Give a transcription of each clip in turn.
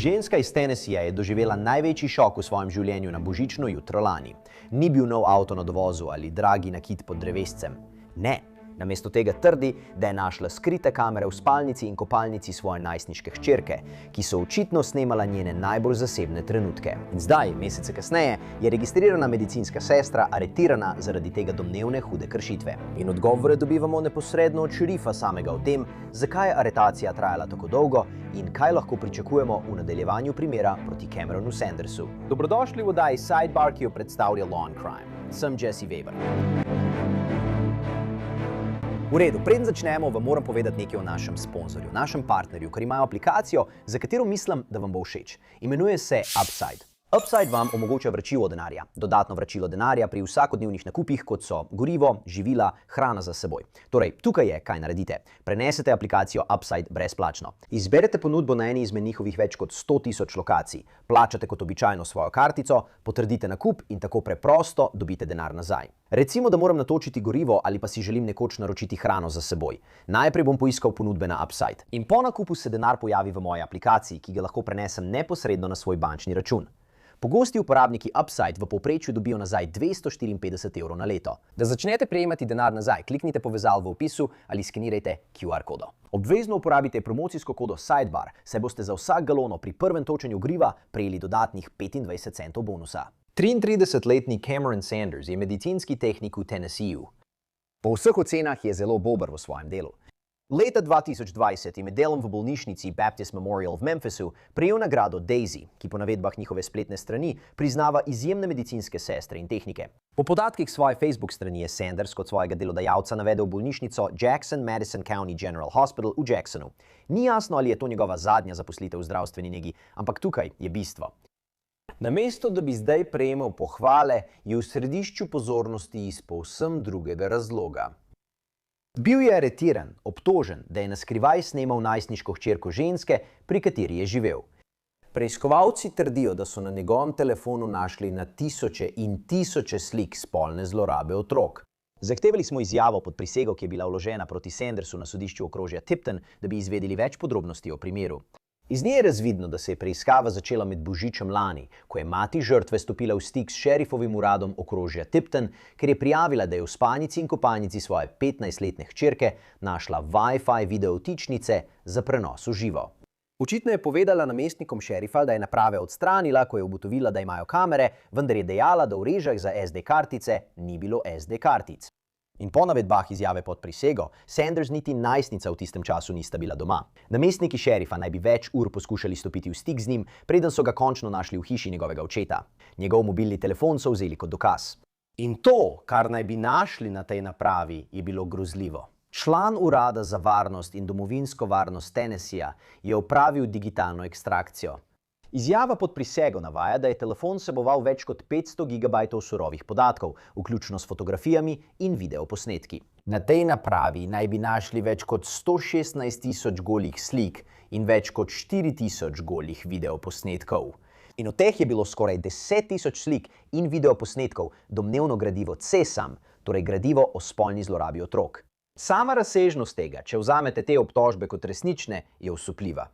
Ženska iz Tennesseeja je doživela največji šok v svojem življenju na božično jutro lani. Ni bil nov avto na dovozu ali dragi nakit pod drevescem. Ne. Namesto tega trdi, da je našla skrite kamere v spalnici in kopalnici svoje najstniške hčerke, ki so očitno snemala njene najbolj zasebne trenutke. In zdaj, mesece kasneje, je registrirana medicinska sestra aretirana zaradi tega domnevne hude kršitve. In odgovore dobivamo neposredno od šerifa samega o tem, zakaj je aretacija trajala tako dolgo in kaj lahko pričakujemo v nadaljevanju primera proti Cameronu Sandersu. Dobrodošli v oddaji Sidebar, ki jo predstavlja Law and Crime. Sem Jesse Weber. V redu, preden začnemo, vam moram povedati nekaj o našem sponzorju, našem partnerju, ker imajo aplikacijo, za katero mislim, da vam bo všeč. Imenuje se Upside. Upside vam omogoča vračilo denarja, dodatno vračilo denarja pri vsakodnevnih nakupih, kot so gorivo, živila, hrana za seboj. Torej, tukaj je, kaj naredite. Prenesete aplikacijo Upside brezplačno. Izberete ponudbo na eni izmed njihovih več kot 100.000 lokacij, plačate kot običajno svojo kartico, potrdite nakup in tako preprosto dobite denar nazaj. Recimo, da moram natočiti gorivo ali pa si želim nekoč naročiti hrano za seboj. Najprej bom poiskal ponudbe na Upside. In po nakupu se denar pojavi v moji aplikaciji, ki ga lahko prenesem neposredno na svoj bančni račun. Pogosti uporabniki Upside v povprečju dobijo nazaj 254 evrov na leto. Da začnete prejemati denar nazaj, kliknite povezalo v opisu ali skenirajte QR kodo. Obvezno uporabite promocijsko kodo Sidebar, saj boste za vsak galono pri prvem točenju goriva prejeli dodatnih 25 centov bonusa. 33-letni Cameron Sanders je medicinski tehnik v Tennesseeju. Po vseh ocenah je zelo dober v svojem delu. Leta 2020 je med delom v bolnišnici Baptist Memorial v Memphisu prejel nagrado Daisy, ki po navedbah njihove spletne strani priznava izjemne medicinske sestre in tehnike. Po podatkih svoje Facebook strani je Sanders kot svojega delodajalca navedel bolnišnico Jackson Madison County General Hospital v Jacksonu. Ni jasno, ali je to njegova zadnja zaposlitev v zdravstveni negi, ampak tukaj je bistvo. Namesto, da bi zdaj prejemal pohvale, je v središču pozornosti iz povsem drugega razloga. Bil je aretiran, obtožen, da je na skrivaj snemal najstniško hčerko ženske, pri kateri je živel. Preiskovalci trdijo, da so na njegovem telefonu našli na tisoče in tisoče slik spolne zlorabe otrok. Zahtevali smo izjavo pod prisego, ki je bila vložena proti Sandersu na sodišču okrožja Tipton, da bi izvedeli več podrobnosti o primeru. Iz nje je razvidno, da se je preiskava začela med božičem lani, ko je mati žrtve stopila v stik s šerifovim uradom okrožja Tipton, ker je prijavila, da je v spalnici in kopalnici svoje 15-letne hčerke našla Wi-Fi videovtičnice za prenos v živo. Očitno je povedala namestnikom šerifa, da je naprave odstranila, ko je ugotovila, da imajo kamere, vendar je dejala, da v režah za SD kartice ni bilo SD kartic. In po navedbah izjave pod prisego, Sanders niti najstnica v tistem času nista bila doma. Namestniki šerifa naj bi več ur poskušali stopiti v stik z njim, preden so ga končno našli v hiši njegovega očeta. Njegov mobilni telefon so vzeli kot dokaz. In to, kar naj bi našli na tej napravi, je bilo grozljivo. Član urada za varnost in domovinsko varnost Tennesseeja je opravil digitalno ekstrakcijo. Izjava pod prisego navaja, da je telefon vseboval več kot 500 GB surovih podatkov, vključno s fotografijami in videoposnetki. Na tej napravi naj bi našli več kot 116.000 golih slik in več kot 4.000 golih videoposnetkov. In od teh je bilo skoraj 10.000 slik in videoposnetkov domnevno gradivo CSAM, torej gradivo o spolni zlorabi otrok. Sama razsežnost tega, če vzamete te obtožbe kot resnične, je osupljiva.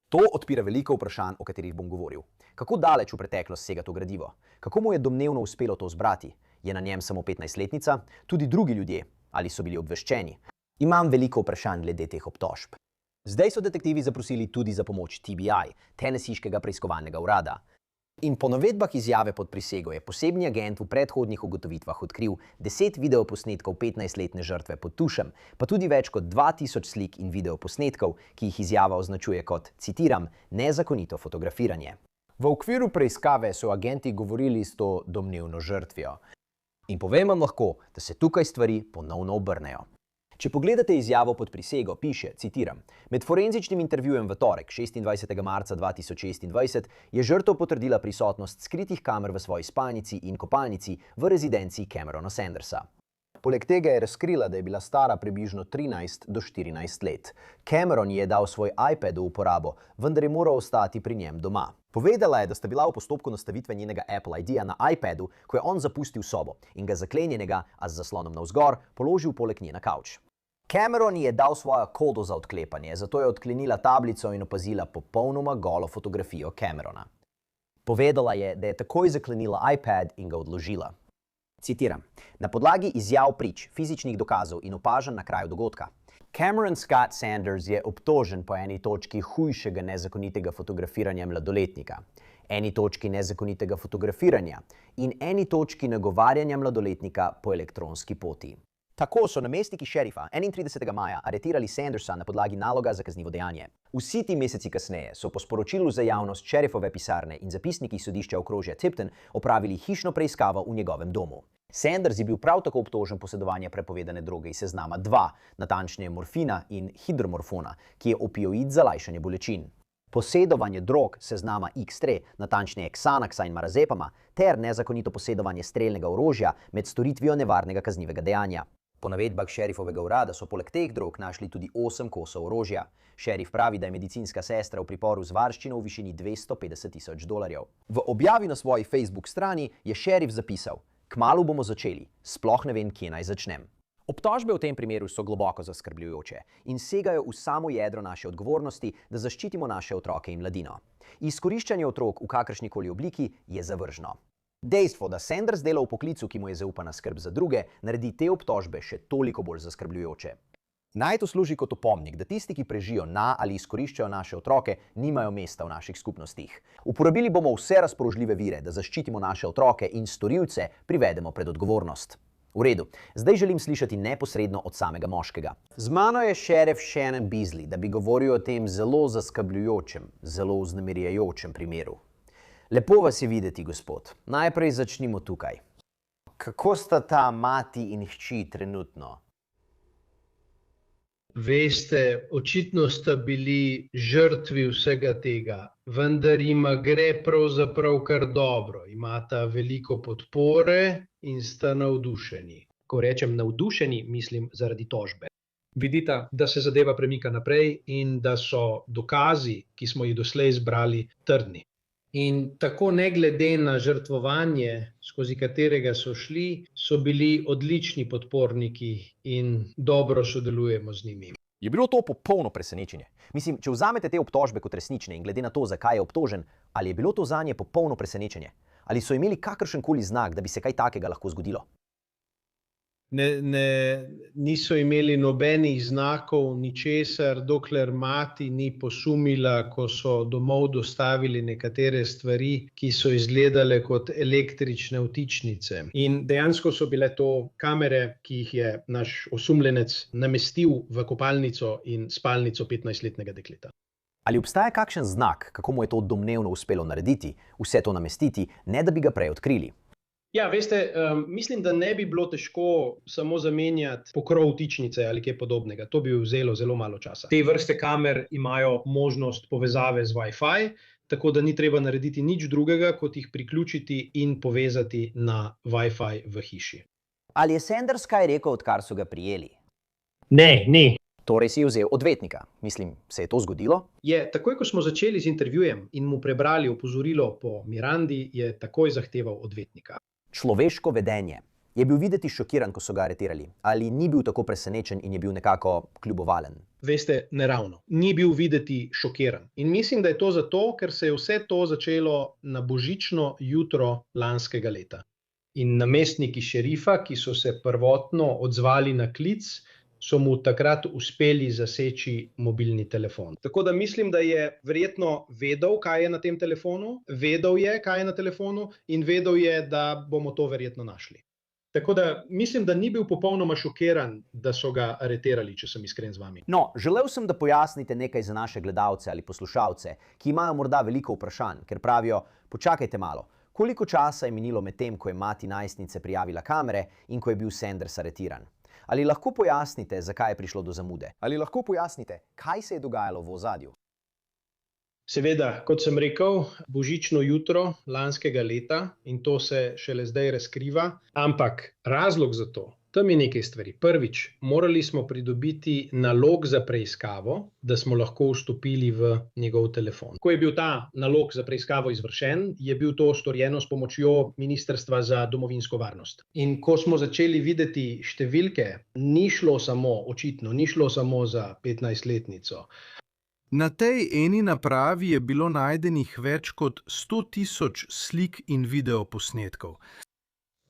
To odpira veliko vprašanj, o katerih bom govoril. Kako daleč v preteklost sega to gradivo? Kako mu je domnevno uspelo to zbrati? Je na njem samo 15-letnica? Tudi drugi ljudje? Ali so bili obveščeni? Imam veliko vprašanj glede teh obtožb. Zdaj so detektivi zaprosili tudi za pomoč TBI, Tennesseeškega preiskovalnega urada. In po navedbah izjave pod prisego je posebni agent v predhodnih ugotovitvah odkril 10 videoposnetkov 15-letne žrtve pod tušem, pa tudi več kot 2000 slik in videoposnetkov, ki jih izjava označuje kot, citiram, nezakonito fotografiranje. V okviru preiskave so agenti govorili s to domnevno žrtvijo. In povem vam lahko, da se tukaj stvari ponovno obrnejo. Če pogledate izjavo pod prisego, piše, citiram, med forenzičnim intervjujem v torek, 26. marca 2026, je žrtev potrdila prisotnost skritih kamer v svoji spalnici in kopalnici v rezidenci Camerona Sandersa. Poleg tega je razkrila, da je bila stara približno 13 do 14 let. Cameron ji je dal svoj iPad v uporabo, vendar je moral ostati pri njem doma. Povedala je, da sta bila v postopku nastavitve njenega Apple ID-ja na iPadu, ko je on zapustil sobo in ga zaklenjenega, a z zaslonom navzgor, položil poleg nje na kavč. Cameron ji je dal svojo kodo za odklepanje, zato je odklenila tablico in opazila popolnoma golo fotografijo Camerona. Povedala je, da je takoj zaklenila iPad in ga odložila. Citiram: "Na podlagi izjav prič, fizičnih dokazov in opažanj na kraju dogodka. Cameron Scott Sanders je obtožen po eni točki hujšega nezakonitega fotografiranja mladoletnika, eni točki nezakonitega fotografiranja in eni točki nagovarjanja mladoletnika po elektronski poti." Tako so namestniki šerifa 31. maja aretirali Sandersa na podlagi naloga za kaznivo dejanje. Vsi ti meseci kasneje so po sporočilu za javnost šerifove pisarne in zapisniki sodišča okrožja Tipton opravili hišno preiskavo v njegovem domu. Sanders je bil prav tako obtožen posedovanja prepovedane droge iz seznama 2, natančneje morfina in hidromorfona, ki je opioid za lajšanje bolečin. Posedovanje drog seznama X3, natančneje Xanaxa in marazepama, ter nezakonito posedovanje strelnega orožja med storitvijo nevarnega kaznivega dejanja. Po navedbah šerifovega urada so poleg teh drog našli tudi 8 kosov orožja. Šerif pravi, da je medicinska sestra v priporu z varščino v višini $250,000. V objavi na svoji Facebook strani je šerif zapisal: "Kmalu bomo začeli, sploh ne vem, kje naj začnem." Obtožbe v tem primeru so globoko zaskrbljujoče in segajo v samo jedro naše odgovornosti, da zaščitimo naše otroke in mladino. Izkoriščanje otrok v kakršnikoli obliki je zavržno. Dejstvo, da Sanders dela v poklicu, ki mu je zaupana skrb za druge, naredi te obtožbe še toliko bolj zaskrbljujoče. Naj to služi kot opomnik, da tisti, ki prežijo na ali izkoriščajo naše otroke, nimajo mesta v naših skupnostih. Uporabili bomo vse razpoložljive vire, da zaščitimo naše otroke in storilce privedemo pred odgovornost. V redu, zdaj želim slišati neposredno od samega moškega. Z mano je šerif Shannon Beasley, da bi govoril o tem zelo zaskrbljujočem, zelo vznemirjajočem primeru. Lepo vas je videti, gospod. Najprej začnimo tukaj. Kako sta ta mati in hči trenutno? Veste, očitno sta bili žrtvi vsega tega, vendar jima gre pravzaprav kar dobro. Imata veliko podpore in sta navdušeni. Ko rečem navdušeni, mislim zaradi tožbe. Vidita, da se zadeva premika naprej in da so dokazi, ki smo jih doslej zbrali, trdni. In tako ne glede na žrtvovanje, skozi katerega so šli, so bili odlični podporniki in dobro sodelujemo z njimi. Je bilo to popolno presenečenje? Mislim, če vzamete te obtožbe kot resnične in glede na to, zakaj je obtožen, ali je bilo to zanje popolno presenečenje? Ali so imeli kakršenkoli znak, da bi se kaj takega lahko zgodilo? Niso imeli nobenih znakov, ničesar, dokler mati ni posumila, ko so domov dostavili nekatere stvari, ki so izgledale kot električne vtičnice. In dejansko so bile to kamere, ki jih je naš osumljenec namestil v kopalnico in spalnico 15-letnega dekleta. Ali obstaja kakšen znak, kako mu je to domnevno uspelo narediti, vse to namestiti, ne da bi ga prej odkrili? Ja, veste, mislim, da ne bi bilo težko samo zamenjati pokrov vtičnice ali kaj podobnega. To bi vzelo zelo malo časa. Te vrste kamer imajo možnost povezave z Wi-Fi, tako da ni treba narediti nič drugega, kot jih priključiti in povezati na Wi-Fi v hiši. Ali je Sanders kaj rekel, odkar so ga prijeli? Ne, ni. Torej si je vzel odvetnika. Mislim, se je to zgodilo? Takoj, ko smo začeli z intervjujem in mu prebrali opozorilo po Mirandi, je takoj zahteval odvetnika. Človeško vedenje. Je bil videti šokiran, ko so ga aretirali? Ali ni bil tako presenečen in je bil nekako kljubovalen? Veste, ne ravno. Ni bil videti šokiran. In mislim, da je to zato, ker se je vse to začelo na božično jutro lanskega leta. In namestniki šerifa, ki so se prvotno odzvali na klic, so mu takrat uspeli zaseči mobilni telefon. Tako da mislim, da je verjetno vedel, kaj je na tem telefonu, vedel je, kaj je na telefonu in vedel je, da bomo to verjetno našli. Tako da mislim, da ni bil popolnoma šokiran, da so ga aretirali, če sem iskren z vami. No, želel sem, da pojasnite nekaj za naše gledalce ali poslušalce, ki imajo morda veliko vprašanj, ker pravijo, počakajte malo, koliko časa je minilo med tem, ko je mati najstnice prijavila kamere in ko je bil Sanders aretiran? Ali lahko pojasnite, zakaj je prišlo do zamude? Ali lahko pojasnite, kaj se je dogajalo v ozadju? Seveda, kot sem rekel, božično jutro lanskega leta in to se šele zdaj razkriva, ampak razlog za to, Tam je nekaj stvari. Prvič, morali smo pridobiti nalog za preiskavo, da smo lahko vstopili v njegov telefon. Ko je bil ta nalog za preiskavo izvršen, je bil to storjeno s pomočjo Ministrstva za domovinsko varnost. In ko smo začeli videti številke, očitno ni šlo samo za 15-letnico. Na tej eni napravi je bilo najdenih več kot 100.000 slik in videoposnetkov.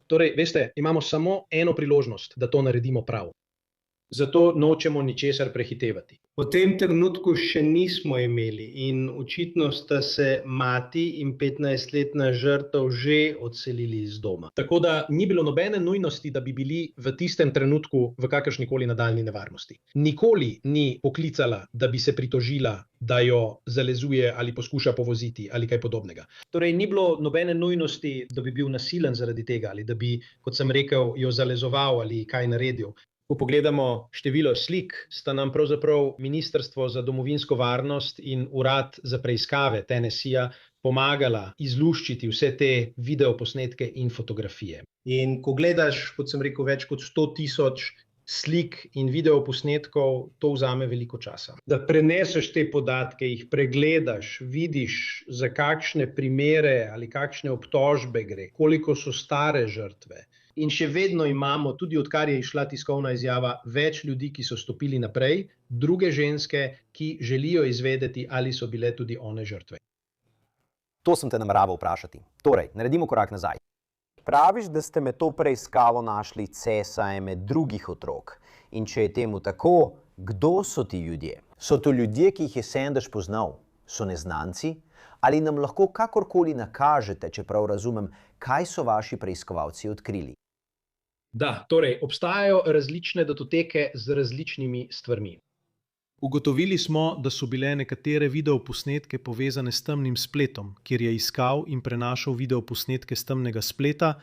Torej, veste, imamo samo eno priložnost, da to naredimo prav. Zato nočemo ničesar prehitevati. V tem trenutku še nismo imeli in očitno sta se mati in 15-letna žrtev že odselili iz doma. Tako da ni bilo nobene nujnosti, da bi bili v tistem trenutku v kakršnikoli nadaljni nevarnosti. Nikoli ni poklicala, da bi se pritožila, da jo zalezuje ali poskuša povoziti ali kaj podobnega. Torej, ni bilo nobene nujnosti, da bi bil nasilen zaradi tega ali da bi, kot sem rekel, jo zalezoval ali kaj naredil. Ko pogledamo število slik, sta nam pravzaprav Ministrstvo za domovinsko varnost in Urad za preiskave TNSI-ja pomagala izluščiti vse te videoposnetke in fotografije. In ko gledaš, kot sem rekel, več kot 100.000 slik in videoposnetkov, to vzame veliko časa. Da preneseš te podatke, jih pregledaš, vidiš, za kakšne primere ali kakšne obtožbe gre, koliko so stare žrtve. In še vedno imamo, tudi odkar je izšla tiskovna izjava, več ljudi, ki so stopili naprej, druge ženske, ki želijo izvedeti, ali so bile tudi one žrtve. To sem te nameraval vprašati. Torej, naredimo korak nazaj. Praviš, da ste med to preiskavo našli cesaje med drugih otrok. In če je temu tako, kdo so ti ljudje? So to ljudje, ki jih je Sanders poznal? So neznanci? Ali nam lahko kakorkoli nakažete, če prav razumem, kaj so vaši preiskovalci odkrili? Da, torej, obstajajo različne datoteke z različnimi stvarmi. Ugotovili smo, da so bile nekatere videoposnetke povezane s temnim spletom, kjer je iskal in prenašal videoposnetke s temnega spleta,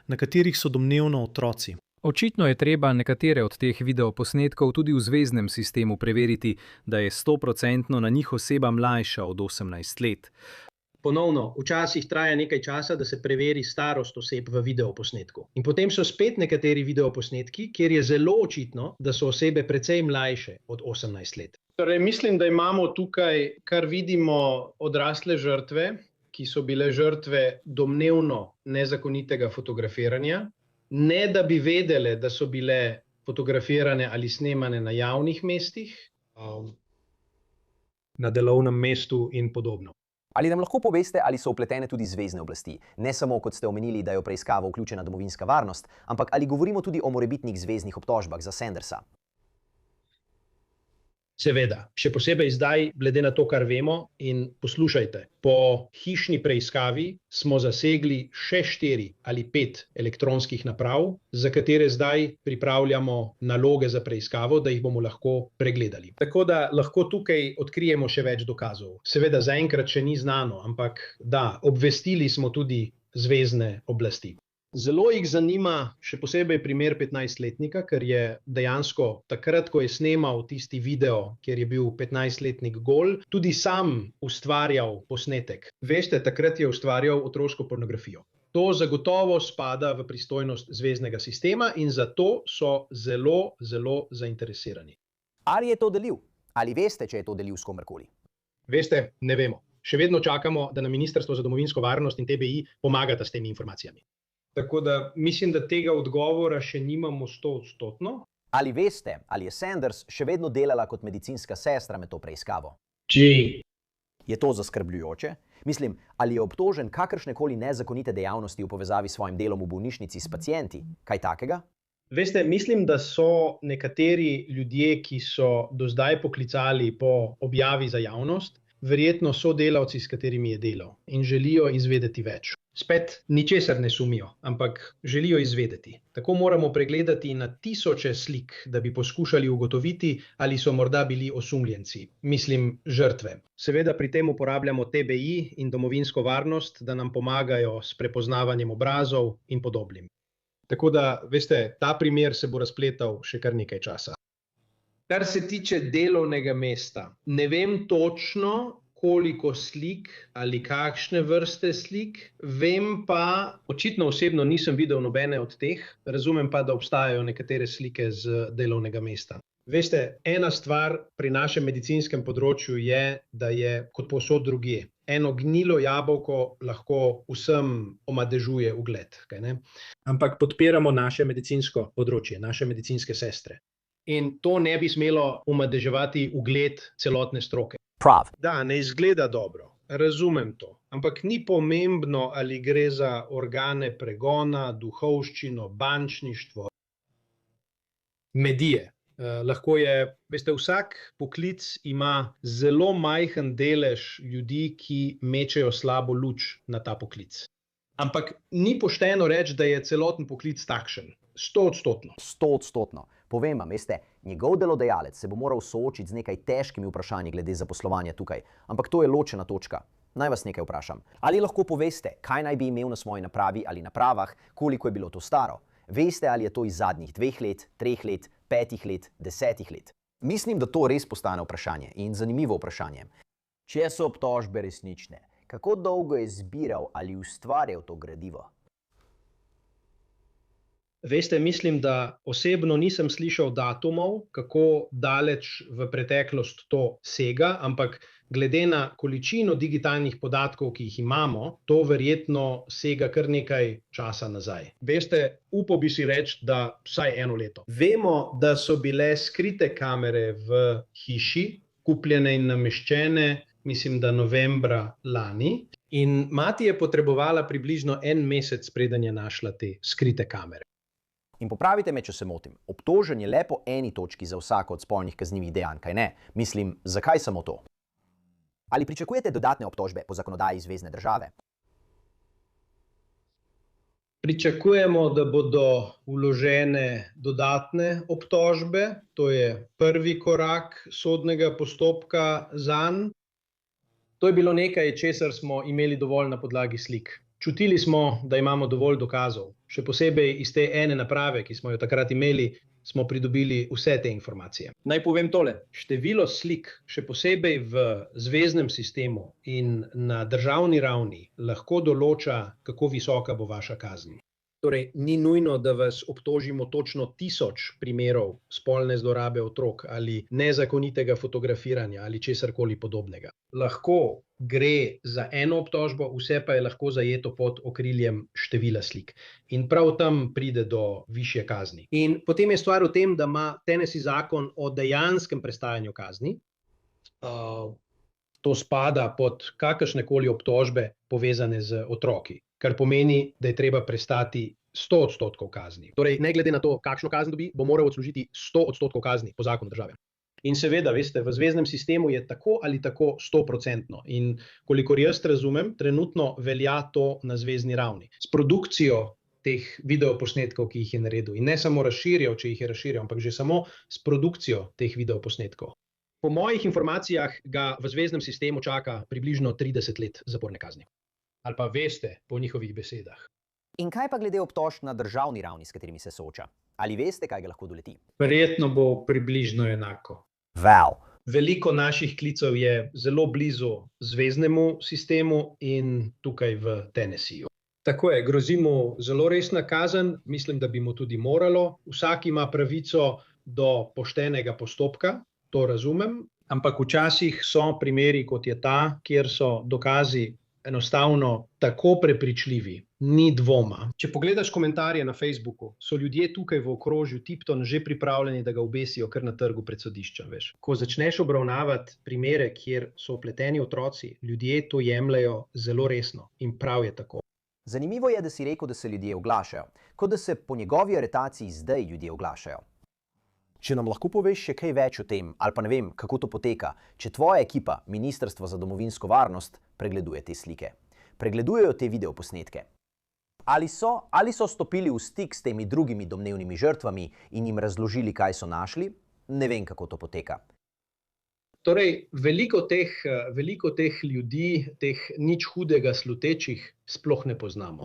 na katerih so domnevno otroci. Očitno je treba nekatere od teh videoposnetkov tudi v zveznem sistemu preveriti, da je 100% na njih oseba mlajša od 18 let. Ponovno, včasih traja nekaj časa, da se preveri starost oseb v videoposnetku. In potem so spet nekateri videoposnetki, kjer je zelo očitno, da so osebe precej mlajše od 18 let. Torej, mislim, da imamo tukaj, kar vidimo, odrasle žrtve, ki so bile žrtve domnevno nezakonitega fotografiranja, ne da bi vedele, da so bile fotografirane ali snemane na javnih mestih, na delovnem mestu in podobno. Ali nam lahko poveste, ali so vpletene tudi zvezne oblasti? Ne samo, kot ste omenili, da je v preiskavo vključena domovinska varnost, ampak ali govorimo tudi o morebitnih zveznih obtožbah za Sandersa? Seveda, še posebej zdaj, glede na to, kar vemo, in poslušajte, po hišni preiskavi smo zasegli še 4 ali 5 elektronskih naprav, za katere zdaj pripravljamo naloge za preiskavo, da jih bomo lahko pregledali. Tako da lahko tukaj odkrijemo še več dokazov. Seveda zaenkrat še ni znano, ampak da, obvestili smo tudi zvezne oblasti. Zelo jih zanima še posebej primer 15-letnika, ker je dejansko takrat, ko je snemal tisti video, kjer je bil 15-letnik gol, tudi sam ustvarjal posnetek. Veste, takrat je ustvarjal otroško pornografijo. To zagotovo spada v pristojnost zveznega sistema in zato so zelo, zelo zainteresirani. Ali je to delil? Ali veste, če je to delil s komerkoli? Veste, ne vemo. Še vedno čakamo, da nam Ministrstvo za domovinsko varnost in TBI pomagata s temi informacijami. Tako da mislim, da tega odgovora še nimamo 100%. Ali veste, ali je Sanders še vedno delala kot medicinska sestra med to preiskavo? Je to zaskrbljujoče? Mislim, ali je obtožen kakršnekoli nezakonite dejavnosti v povezavi s svojim delom v bolnišnici s pacienti? Kaj takega? Veste, mislim, da so nekateri ljudje, ki so do zdaj poklicali po objavi za javnost, verjetno sodelavci, s katerimi je delal in želijo izvedeti več. Spet ničesar ne sumijo, ampak želijo izvedeti. Tako moramo pregledati na tisoče slik, da bi poskušali ugotoviti, ali so morda bili osumljenci, mislim žrtve. Seveda pri tem uporabljamo TBI in domovinsko varnost, da nam pomagajo s prepoznavanjem obrazov in podobnim. Tako da, veste, ta primer se bo razpletal še kar nekaj časa. Kar se tiče delovnega mesta, ne vem točno, koliko slik ali kakšne vrste slik. Vem pa, očitno osebno nisem videl nobene od teh, razumem pa, da obstajajo nekatere slike z delovnega mesta. Veste, ena stvar pri našem medicinskem področju je, da je kot povsod drugje. Eno gnilo jabolko lahko vsem omadežuje ugled. Kaj ne? Ampak podpiramo naše medicinsko področje, naše medicinske sestre. In to ne bi smelo omadeževati ugled celotne stroke. Prav. Da, ne izgleda dobro, razumem to. Ampak ni pomembno, ali gre za organe pregona, duhovščino, bančništvo, medije. Lahko je, veste, vsak poklic ima zelo majhen delež ljudi, ki mečejo slabo luč na ta poklic. Ampak ni pošteno reči, da je celoten poklic takšen. 100%. 100%. Povem vam, veste, njegov delodajalec se bo moral soočiti z nekaj težkimi vprašanji glede zaposlovanja tukaj. Ampak to je ločena točka. Naj vas nekaj vprašam. Ali lahko poveste, kaj naj bi imel na svoji napravi ali napravah, koliko je bilo to staro? Veste, ali je to iz zadnjih 2 let, 3 let, 5 let, 10 let? Mislim, da to res postane vprašanje in zanimivo vprašanje. Če so obtožbe resnične, kako dolgo je zbiral ali ustvarjal to gradivo? Veste, mislim, da osebno nisem slišal datumov, kako daleč v preteklost to sega, ampak glede na količino digitalnih podatkov, ki jih imamo, to verjetno sega kar nekaj časa nazaj. Veste, upal bi si reči, da vsaj 1 leto. Vemo, da so bile skrite kamere v hiši, kupljene in nameščene, mislim, da novembra lani. In mati je potrebovala približno 1 mesec, preden je našla te skrite kamere. In popravite me, če se motim. Obtožen je le po eni točki za vsako od spolnih kaznivih dejanj, kaj ne? Mislim, zakaj samo to? Ali pričakujete dodatne obtožbe po zakonodaji zvezne države? Pričakujemo, da bodo vložene dodatne obtožbe. To je prvi korak sodnega postopka zanj. To je bilo nekaj, česar smo imeli dovolj na podlagi slik. Čutili smo, da imamo dovolj dokazov. Še posebej iz te ene naprave, ki smo jo takrat imeli, smo pridobili vse te informacije. Naj povem tole. Število slik, še posebej v zveznem sistemu in na državni ravni, lahko določa, kako visoka bo vaša kazen. Torej, ni nujno, da vas obtožimo točno 1000 primerov spolne zlorabe otrok ali nezakonitega fotografiranja ali česarkoli podobnega. Lahko gre za eno obtožbo, vse pa je lahko zajeto pod okriljem števila slik. In prav tam pride do višje kazni. In potem je stvar v tem, da ima Tennessee zakon o dejanskem prestajanju kazni. To spada pod kakršnekoli obtožbe povezane z otroki, kar pomeni, da je treba prestati 100% kazni. Torej, ne glede na to, kakšno kazen dobi, bo moral odslužiti 100% kazni po zakonu države. In seveda, veste, v zveznem sistemu je tako ali tako 100%. In kolikor jaz razumem, trenutno velja to na zvezni ravni. S produkcijo teh videoposnetkov, ki jih je naredil, in ne samo razširjal, če jih je razširjal, ampak že samo s produkcijo teh videoposnetkov. Po mojih informacijah ga v zveznem sistemu čaka približno 30 let zaporne kazni. Ali pa veste, po njihovih besedah. In kaj pa glede obtožb na državni ravni, s katerimi se sooča? Ali veste, kaj ga lahko doleti? Verjetno bo približno enako. Wow. Veliko naših klicev je zelo blizu zveznemu sistemu in tukaj v Tennesseeju. Tako je, grozi mu zelo resna kazen, mislim, da bi mu tudi moralo. Vsak ima pravico do poštenega postopka, to razumem, ampak včasih so primeri, kot je ta, kjer so dokazi enostavno tako prepričljivi, ni dvoma. Če pogledaš komentarje na Facebooku, so ljudje tukaj v okrožju Tipton že pripravljeni, da ga obesijo kar na trgu pred sodiščem, veš. Ko začneš obravnavati primere, kjer so vpleteni otroci, ljudje to jemljejo zelo resno in prav je tako. Zanimivo je, da si rekel, da se ljudje oglašajo, kot da se po njegovi aretaciji zdaj ljudje oglašajo. Če nam lahko poveš še kaj več o tem, ali pa ne vem, kako to poteka, če tvoja ekipa, Ministrstvo za domovinsko varnost, pregleduje te slike. Pregledujejo te videoposnetke. Ali so stopili v stik s temi drugimi domnevnimi žrtvami in jim razložili, kaj so našli? Ne vem, kako to poteka. Torej, veliko teh ljudi, teh nič hudega slutečih, sploh ne poznamo.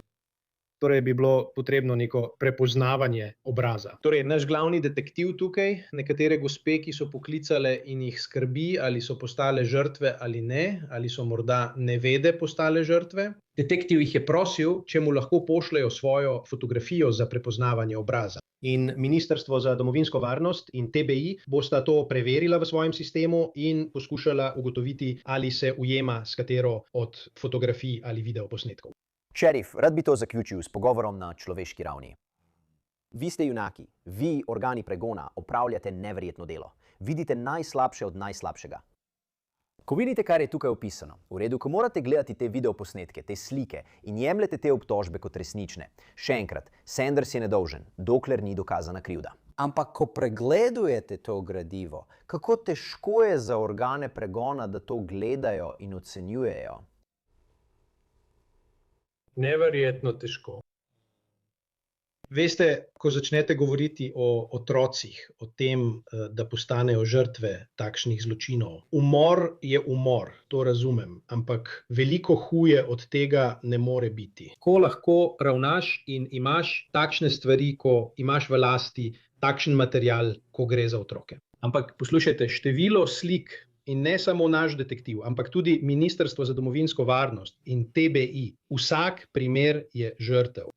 torej bi bilo potrebno neko prepoznavanje obraza. Torej, naš glavni detektiv tukaj, nekatere gospe, ki so poklicale in jih skrbi, ali so postale žrtve ali ne, ali so morda nevede postale žrtve. Detektiv jih je prosil, če mu lahko pošljejo svojo fotografijo za prepoznavanje obraza. In Ministrstvo za domovinsko varnost in TBI bosta to preverila v svojem sistemu in poskušala ugotoviti, ali se ujema s katero od fotografij ali videoposnetkov. Šerif, rad bi to zaključil s pogovorom na človeški ravni. Vi ste junaki, vi, organi pregona, opravljate neverjetno delo. Vidite najslabše od najslabšega. Ko vidite, kar je tukaj opisano, v redu, ko morate gledati te videoposnetke, te slike in jemljete te obtožbe kot resnične, še enkrat, Sanders je nedolžen, dokler ni dokazana krivda. Ampak ko pregledujete to gradivo, kako težko je za organe pregona, da to gledajo in ocenjujejo? Neverjetno težko. Veste, ko začnete govoriti o otrocih, o tem, da postanejo žrtve takšnih zločinov, umor je umor, to razumem, ampak veliko huje od tega ne more biti. Ko lahko ravnaš in imaš takšne stvari, ko imaš v lasti takšen material, ko gre za otroke. Ampak poslušajte, število slik in ne samo naš detektiv, ampak tudi Ministrstvo za domovinsko varnost in TBI, vsak primer je žrtev.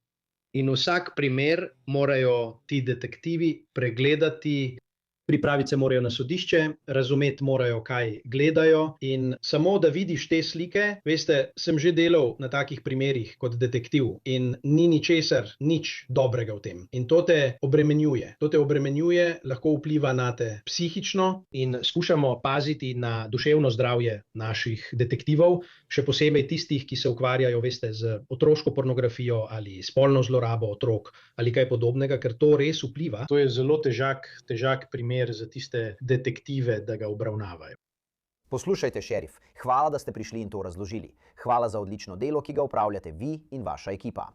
In vsak primer morajo ti detektivi pregledati, pripraviti se morajo na sodišče, razumeti morajo, kaj gledajo in samo da vidiš te slike, veste, sem že delal na takih primerih kot detektiv in ni ničesar, nič dobrega v tem. In to te obremenjuje. To te obremenjuje, lahko vpliva na te psihično in skušamo paziti na duševno zdravje naših detektivov, še posebej tistih, ki se ukvarjajo, veste, z otroško pornografijo ali spolno zlorabo otrok ali kaj podobnega, ker to res vpliva. To je zelo težak primer za tiste detektive, da ga obravnavajo. Poslušajte, šerif, hvala, da ste prišli in to razložili. Hvala za odlično delo, ki ga opravljate vi in vaša ekipa.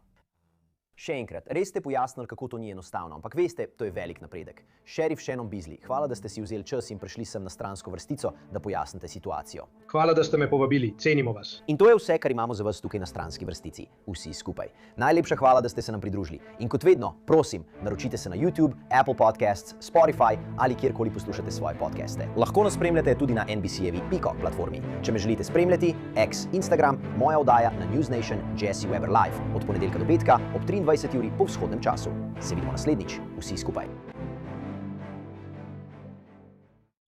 Še enkrat, res ste pojasnili, kako to ni enostavno, ampak veste, to je velik napredek. Šerif Shannon Beasley, hvala, da ste si vzeli čas in prišli sem na stransko vrstico, da pojasnite situacijo. Hvala, da ste me povabili, cenimo vas. In to je vse, kar imamo za vas tukaj na stranski vrstici. Vsi skupaj. Najlepša hvala, da ste se nam pridružili. In kot vedno, prosim, naročite se na YouTube, Apple Podcasts, Spotify ali kjerkoli poslušate svoje podcaste. Lahko nas spremljate tudi na NBC-jevi Peacock platformi. Če me želite spremljati, X, Instagram, moja oddaja na News Nation, Jesse Weber Live, od ponedeljka do petka ob 23 uri po vzhodnem času. Se vidimo naslednjič, vsi skupaj.